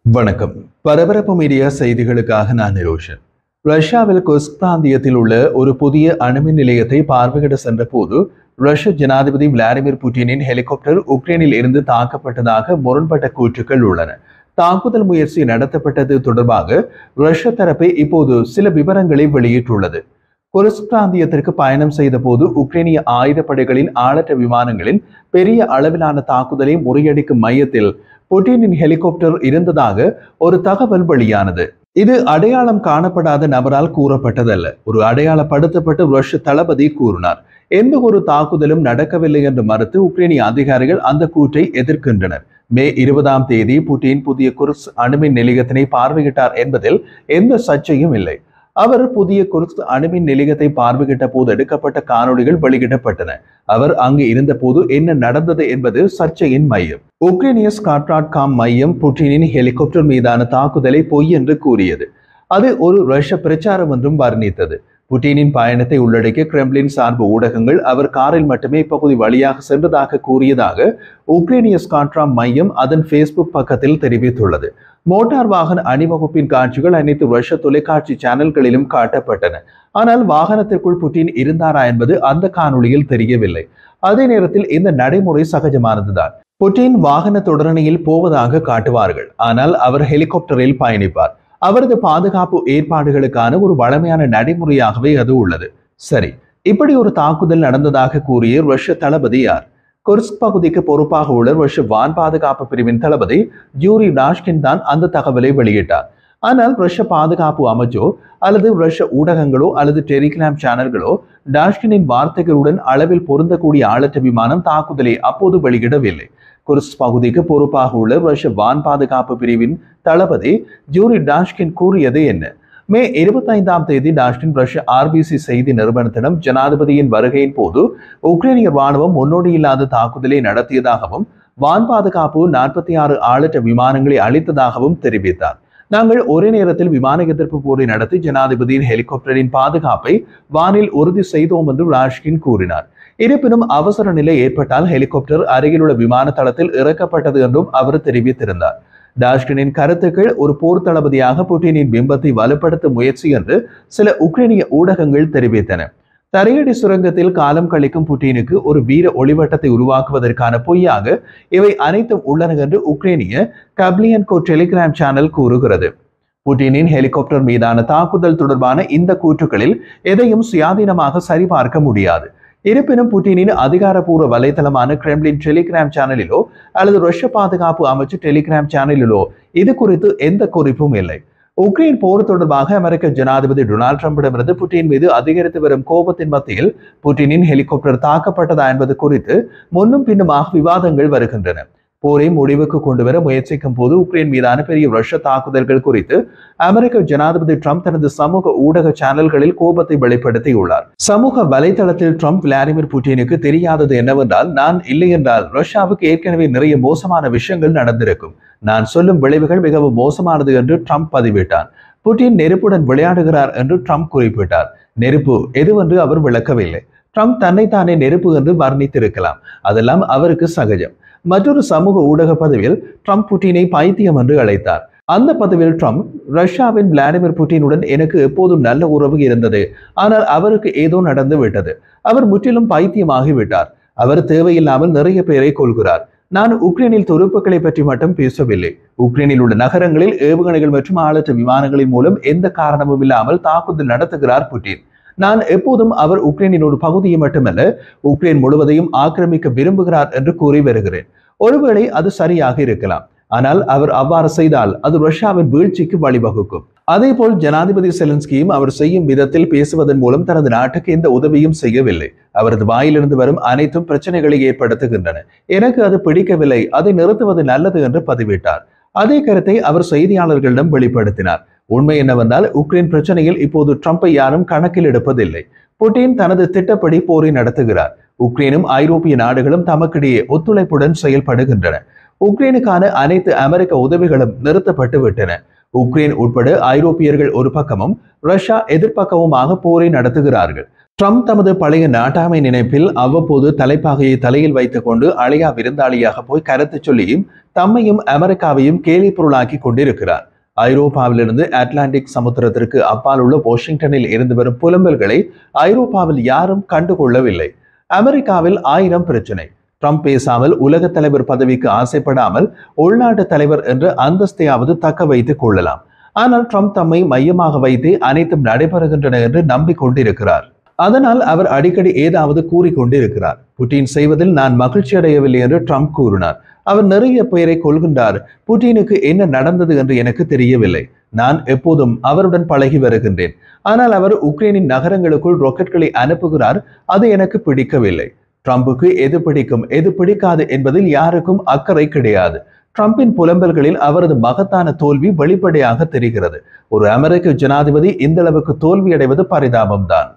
வணக்கம். பரபரப்பு மீடியா செய்திகளுக்காக நான் நிரோஷன். ரஷ்யாவில் குர்ஸ்க் பிராந்தியத்தில் உள்ள ஒரு புதிய அணுமின் நிலையத்தை பார்வையிட சென்ற போது ரஷ்ய ஜனாதிபதி விளாடிமிர் புட்டினின் ஹெலிகாப்டர் உக்ரைனில் இருந்து தாக்கப்பட்டதாக முரண்பட்ட கூற்றுக்கள் உள்ளன. தாக்குதல் முயற்சி நடத்தப்பட்டது தொடர்பாக ரஷ்ய தரப்பு இப்போது சில விவரங்களை வெளியிட்டுள்ளது. குர்ஸ்க் பிராந்தியத்திற்கு பயணம் செய்த போது உக்ரைனிய ஆயுதப்படைகளின் ஆளற்ற விமானங்களின் பெரிய அளவிலான தாக்குதலை முறியடிக்கும் மையத்தில் புட்டினின் ஹெலிகாப்டர் இருந்ததாக ஒரு தகவல் வெளியானது. இது அடையாளம் காணப்படாத நபரால் கூறப்பட்டதல்ல. ஒரு அடையாளப்படுத்தப்பட்ட ரஷ்ய தளபதி கூறினார். எந்த ஒரு தாக்குதலும் நடக்கவில்லை என்று மறுத்து உக்ரைனிய அதிகாரிகள் அந்த கூற்றை எதிர்க்கின்றனர். மே 20ஆம் தேதி புட்டின் புதிய குர்ஸ்க் அணுமின் நிலையத்தினை பார்வையிட்டார் என்பதில் எந்த சர்ச்சையும் இல்லை. அவர் புதிய குர்ஸ்க் அணுமின் நிலையத்தை பார்வையிட்ட போது எடுக்கப்பட்ட காணொளிகள் வெளியிடப்பட்டன. அவர் அங்கு இருந்த போது என்ன நடந்தது என்பது சர்ச்சையின் மையம். உக்ரைனிய ஸ்காட்ராட்காம் மையம் புட்டினின் ஹெலிகாப்டர் மீதான தாக்குதலை பொய் என்று கூறியது. அது ஒரு ரஷ்ய பிரச்சாரம் என்றும் வர்ணித்தது. புட்டினின் பயணத்தை உள்ளடக்கிய கிரெம்ளின் சார்பு ஊடகங்கள் அவர் காரில் மட்டுமே இப்பகுதி வழியாக சென்றதாக கூறியதாக உக்ரைனிய ஸ்காட்ராம் மையம் அதன் ஃபேஸ்புக் பக்கத்தில் தெரிவித்துள்ளது. மோட்டார் வாகன அணிவகுப்பின் காட்சிகள் அனைத்து ரஷ்ய தொலைக்காட்சி சேனல்களிலும் காட்டப்பட்டன. ஆனால் வாகனத்திற்குள் புட்டின் இருந்தாரா என்பது அந்த காணொளியில் தெரியவில்லை. அதே நேரத்தில் இந்த நடைமுறை சகஜமானதுதான். புட்டின் வாகன தொடரணியில் போவதாக காட்டுவார்கள், ஆனால் அவர் ஹெலிகாப்டரில் பயணிப்பார். அவரது பாதுகாப்பு ஏற்பாடுகளுக்கான ஒரு வழமையான நடைமுறையாகவே அது உள்ளது. சரி, இப்படி ஒரு தாக்குதல் நடந்ததாக கூறிய ரஷ்ய தளபதி யார்? குர்ஸ்க் பகுதிக்கு பொறுப்பாக உள்ள ரஷ்ய வான் பாதுகாப்பு பிரிவின் தளபதி யூரி டாஷ்கின் தான் அந்த தகவலை வெளியிட்டார். ஆனால் ரஷ்ய பாதுகாப்பு அமைச்சோ அல்லது ரஷ்ய ஊடகங்களோ அல்லது டெலிகிராம் சேனல்களோ டாஷ்கினின் வார்த்தைகளுடன் அளவில் பொருந்தக்கூடிய ஆளற்ற விமானம் தாக்குதலை அப்போது வெளியிடவில்லை. குர்ஸ்க் பகுதிக்கு பொறுப்பாக உள்ள ரஷ்ய வான் பாதுகாப்பு பிரிவின் தளபதி யூரி டாஷ்கின் கூறியது என்ன? மே 25ஆம் தேதி டாஷ்கின் ரஷ்ய RBC செய்தி நிறுவனத்திடம் ஜனாதிபதியின் வருகையின் போது உக்ரைனிய ராணுவம் முன்னோடியில்லாத தாக்குதலை நடத்தியதாகவும் வான் பாதுகாப்பு 46 ஆளற்ற விமானங்களை அளித்ததாகவும் தெரிவித்தார். நாங்கள் ஒரே நேரத்தில் விமான எதிர்ப்பு போரை நடத்தி ஜனாதிபதியின் ஹெலிகாப்டரின் பாதுகாப்பை வானில் உறுதி செய்தோம் என்று டாஷ்கின் கூறினார். இருப்பினும் அவசர நிலை ஏற்பட்டால் ஹெலிகாப்டர் அருகிலுள்ள விமான தளத்தில் இறக்கப்பட்டது என்றும் அவர் தெரிவித்திருந்தார். டாஷ்கினின் கருத்துக்கள் ஒரு போர் தளபதியாக புட்டினின் பிம்பத்தை வலுப்படுத்தும் முயற்சி என்று சில உக்ரைனிய ஊடகங்கள் தெரிவித்தன. தரையடி சுரங்கத்தில் காலம் கழிக்கும் புட்டினுக்கு ஒரு வீர ஒளிவட்டத்தை உருவாக்குவதற்கான பொய்யாக இவை அனைத்தும் உள்ளன என்று உக்ரைனிய கப்லியன்கோ டெலிகிராம் சேனல் கூறுகிறது. புட்டினின் ஹெலிகாப்டர் மீதான தாக்குதல் தொடர்பான இந்த கூற்றுகளில் எதையும் சுயாதீனமாக சரிபார்க்க முடியாது. இருப்பினும் புட்டினின் அதிகாரப்பூர்வ வலைதளமான கிரெம்ளின் டெலிகிராம் சேனலிலோ அல்லது ரஷ்ய பாதுகாப்பு அமைச்சு டெலிகிராம் சேனலிலோ இது குறித்து எந்த குறிப்பும் இல்லை. உக்ரைன் போர் தொடர்பாக அமெரிக்க ஜனாதிபதி டொனால்ட் ட்ரம்பிடமிருந்து புட்டின் மீது அதிகரித்து வரும் கோபத்தின் மத்தியில் புட்டினின் ஹெலிகாப்டர் தாக்கப்பட்டதா என்பது குறித்து முன்னும் பின்னுமாக விவாதங்கள் வருகின்றன. போரை முடிவுக்கு கொண்டு வர முயற்சிக்கும் போது உக்ரைன் மீதான பெரிய ரஷ்ய தாக்குதல்கள் குறித்து அமெரிக்க ஜனாதிபதி ட்ரம்ப் தனது சமூக ஊடக சேனல்களில் கோபத்தை வெளிப்படுத்தியுள்ளார். சமூக வலைதளத்தில் ட்ரம்ப் விளாடிமிர் புட்டினுக்கு தெரியாதது என்னவென்றால், நான் இல்லை என்றால் ரஷ்யாவுக்கு ஏற்கனவே நிறைய மோசமான விஷயங்கள் நடந்திருக்கும். நான் சொல்லும் விளைவுகள் மிகவும் மோசமானது என்று ட்ரம்ப் பதிவிட்டார். புட்டின் நெருப்புடன் விளையாடுகிறார் என்று ட்ரம்ப் குறிப்பிட்டார். நெருப்பு எதுவென்று அவர் விளக்கவில்லை. ட்ரம்ப் தன்னைத்தானே நெருப்பு என்று வர்ணித்திருக்கலாம். அதெல்லாம் அவருக்கு சகஜம். மற்றொரு சமூக ஊடக பதிவில் ட்ரம்ப் புட்டினை பைத்தியம் என்று அழைத்தார். அந்த பதிவில் ட்ரம்ப், ரஷ்யாவின் விளாடிமிர் புட்டினுடன் எனக்கு எப்போதும் நல்ல உறவு இருந்தது, ஆனால் அவருக்கு ஏதோ நடந்து விட்டது. அவர் முற்றிலும் பைத்தியமாகிவிட்டார். அவர் தேவையில்லாமல் நிறைய பேரை கொள்கிறார். நான் உக்ரைனில் துருப்புக்களை பற்றி மட்டும் பேசவில்லை. உக்ரைனில் உள்ள நகரங்களில் ஏவுகணைகள் மற்றும் ஆளற்ற விமானங்களின் மூலம் எந்த காரணமும் இல்லாமல் தாக்குதல் நடத்துகிறார் புட்டின். நான் எப்போதும் அவர் உக்ரைனின் ஒரு பகுதியை மட்டுமல்ல, உக்ரைன் முழுவதையும் ஆக்கிரமிக்க விரும்புகிறார் என்று கூறி வருகிறேன். ஒருவேளை அது சரியாக இருக்கலாம், ஆனால் அவர் அவ்வாறு செய்தால் அது ரஷ்யாவின் வீழ்ச்சிக்கு வழிவகுக்கும். அதே போல் ஜனாதிபதி செலன்ஸ்கியும் அவர் செய்யும் விதத்தில் பேசுவதன் மூலம் தனது நாட்டுக்கு எந்த உதவியும் செய்யவில்லை. அவரது வாயிலிருந்து வரும் அனைத்தும் பிரச்சனைகளை ஏற்படுத்துகின்றன. எனக்கு அது பிடிக்கவில்லை, அதை நிறுத்துவது நல்லது என்று பதிவிட்டார். அதே கருத்தை அவர் செய்தியாளர்களிடம் வெளிப்படுத்தினார். உண்மை என்னவென்றால், உக்ரைன் பிரச்சனையில் இப்போது ட்ரம்பை யாரும் கணக்கில் எடுப்பதில்லை. புட்டின் தனது திட்டப்படி போரை நடத்துகிறார். உக்ரைனும் ஐரோப்பிய நாடுகளும் தமக்கிடையே ஒத்துழைப்புடன் செயல்படுகின்றன. உக்ரைனுக்கான அனைத்து அமெரிக்க உதவிகளும் நிறுத்தப்பட்டு விட்டன. உக்ரைன் உட்பட ஐரோப்பியர்கள் ஒரு பக்கமும் ரஷ்யா எதிர்ப்பக்கமுமாக போரை நடத்துகிறார்கள். ட்ரம்ப் தமது பழைய நாட்டாமை நினைப்பில் அவ்வப்போது தலைப்பாகையை தலையில் வைத்துக் கொண்டு அழையா விருந்தாளியாக போய் கருத்து சொல்லியும் தம்மையும் அமெரிக்காவையும் கேலி பொருளாக்கி கொண்டிருக்கிறார். ஐரோப்பாவிலிருந்து அட்லாண்டிக் சமுத்திரத்திற்கு அப்பால் உள்ள வாஷிங்டனில் இருந்து வரும் புலம்பல்களை ஐரோப்பாவில் யாரும் கண்டுகொள்ளவில்லை. அமெரிக்காவில் 1000 பிரச்சனை. ட்ரம்ப் பேசாமல் உலக தலைவர் பதவிக்கு ஆசைப்படாமல் உள்நாட்டு தலைவர் என்ற அந்தஸ்தையாவது தக்க வைத்துக் கொள்ளலாம். ஆனால் ட்ரம்ப் தம்மை மையமாக வைத்து அனைத்தும் நடைபெறுகின்றன என்று நம்பிக்கொண்டிருக்கிறார். அதனால் அவர் அடிக்கடி ஏதாவது கூறிக்கொண்டிருக்கிறார். புட்டின் செய்வதில் நான் மகிழ்ச்சி அடையவில்லை என்று ட்ரம்ப் கூறினார். அவர் நிறைய பெயரை கொள்கின்றார். புட்டினுக்கு என்ன நடந்தது என்று எனக்கு தெரியவில்லை. நான் எப்போதும் அவருடன் பழகி வருகின்றேன். ஆனால் அவர் உக்ரைனின் நகரங்களுக்குள் ராக்கெட்களை அனுப்புகிறார். அது எனக்கு பிடிக்கவில்லை. ட்ரம்புக்கு எது பிடிக்கும் எது பிடிக்காது என்பதில் யாருக்கும் அக்கறை கிடையாது. ட்ரம்பின் புலம்பல்களில் அவரது மகத்தான தோல்வி வெளிப்படையாக தெரிகிறது. ஒரு அமெரிக்க ஜனாதிபதி இந்த அளவுக்கு தோல்வியடைவது பரிதாபம்தான்.